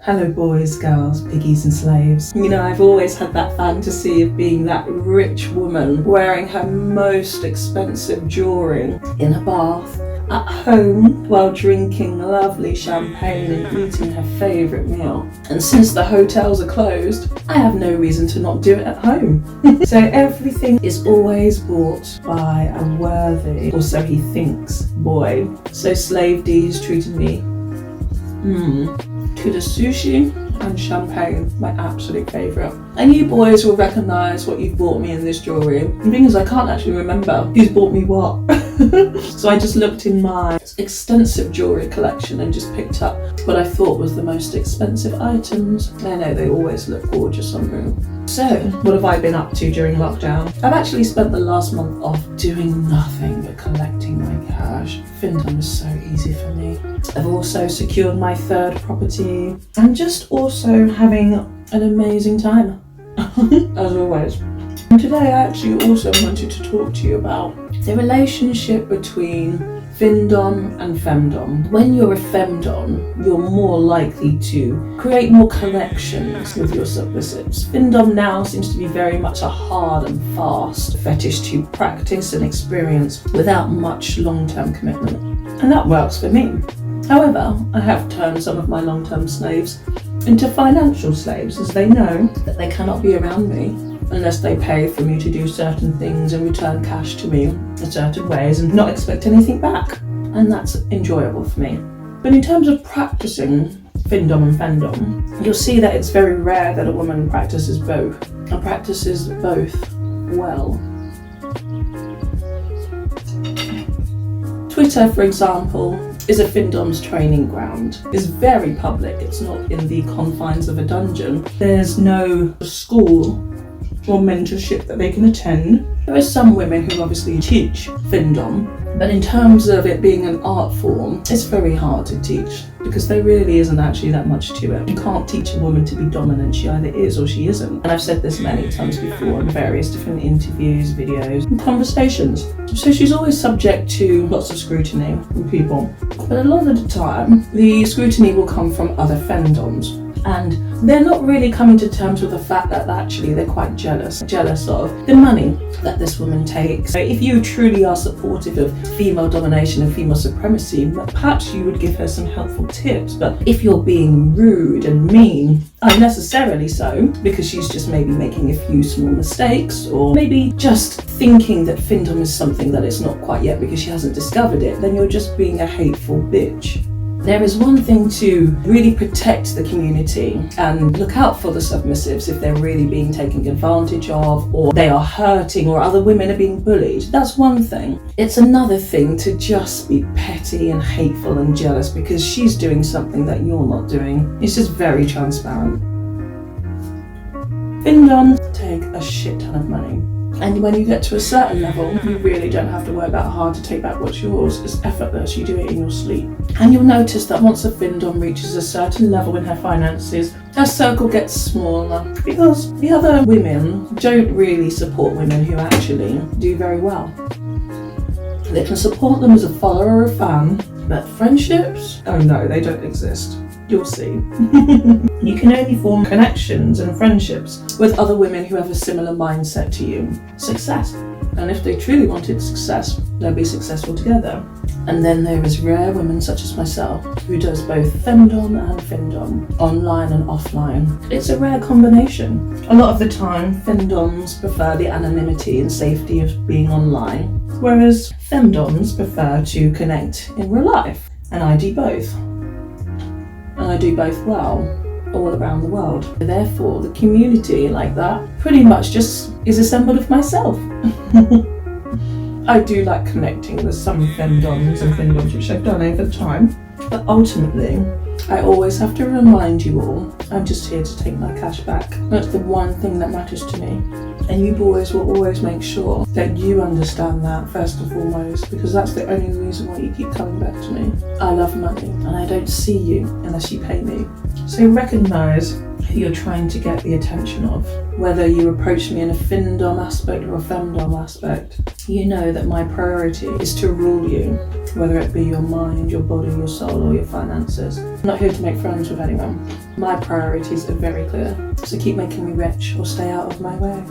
Hello boys, girls, piggies and slaves. You know, I've always had that fantasy of being that rich woman wearing her most expensive jewellery in a bath at home while drinking lovely champagne and eating her favourite meal. And since the hotels are closed, I have no reason to not do it at home. So everything is always bought by a worthy, or so he thinks, boy. So Slave D's treated me to the sushi and champagne, my absolute favourite. And you boys will recognise what you've bought me in this jewellery. The thing is, I can't actually remember who's bought me what. So I just looked in my extensive jewellery collection and just picked up what I thought was the most expensive items. I know they always look gorgeous on me. So, what have I been up to during lockdown? I've actually spent the last month off doing nothing but collecting my cash. FemDom is so easy for me. I've also secured my third property and just also having an amazing time, as always. And today I actually also wanted to talk to you about the relationship between FemDom and FemDom. When you're a FemDom, you're more likely to create more connections with your submissives. FemDom now seems to be very much a hard and fast fetish to practice and experience without much long-term commitment. And that works for me. However, I have turned some of my long-term slaves into financial slaves, as they know that they cannot be around me unless they pay for me to do certain things and return cash to me in certain ways and not expect anything back. And that's enjoyable for me. But in terms of practicing FemDom and FemDom, you'll see that it's very rare that a woman practices both, and practices both well. Twitter, for example, is a FemDom's training ground. It's very public, it's not in the confines of a dungeon. There's no school or mentorship that they can attend. There are some women who obviously teach FemDom, but in terms of it being an art form, it's very hard to teach because there really isn't actually that much to it. You can't teach a woman to be dominant. She either is or she isn't. And I've said this many times before in various different interviews, videos, and conversations. So she's always subject to lots of scrutiny from people. But a lot of the time, the scrutiny will come from other FemDoms. And they're not really coming to terms with the fact that actually they're quite jealous of the money that this woman takes. So if you truly are supportive of female domination and female supremacy, perhaps you would give her some helpful tips. But if you're being rude and mean, unnecessarily so, because she's just maybe making a few small mistakes, or maybe just thinking that FemDom is something that it's not quite yet because she hasn't discovered it, then you're just being a hateful bitch. There is one thing to really protect the community and look out for the submissives if they're really being taken advantage of, or they are hurting, or other women are being bullied. That's one thing. It's another thing to just be petty and hateful and jealous because she's doing something that you're not doing. It's just very transparent. FemDom take a shit ton of money. And when you get to a certain level, you really don't have to work that hard to take back what's yours. It's effortless, you do it in your sleep. And you'll notice that once a FemDom reaches a certain level in her finances, her circle gets smaller because the other women don't really support women who actually do very well. They can support them as a follower or a fan, but friendships? Oh no, they don't exist. You'll see. You can only form connections and friendships with other women who have a similar mindset to you. Success. And if they truly wanted success, they'll be successful together. And then there is rare women such as myself who does both FemDom and FemDom, online and offline. It's a rare combination. A lot of the time, FemDoms prefer the anonymity and safety of being online, whereas FemDoms prefer to connect in real life. And I do both. And I do both well, all around the world. Therefore, the community like that pretty much just is assembled of myself. I do like connecting with some FemDoms and FemDoms which I've done over time, but ultimately, I always have to remind you all, I'm just here to take my cash back. That's the one thing that matters to me. And you boys will always make sure that you understand that first and foremost, because that's the only reason why you keep coming back to me. I love money, and I don't see you unless you pay me. So recognize who you're trying to get the attention of. Whether you approach me in a FemDom aspect or a FemDom aspect, you know that my priority is to rule you, whether it be your mind, your body, your soul, or your finances. I'm not here to make friends with anyone. My priorities are very clear, so keep making me rich or stay out of my way.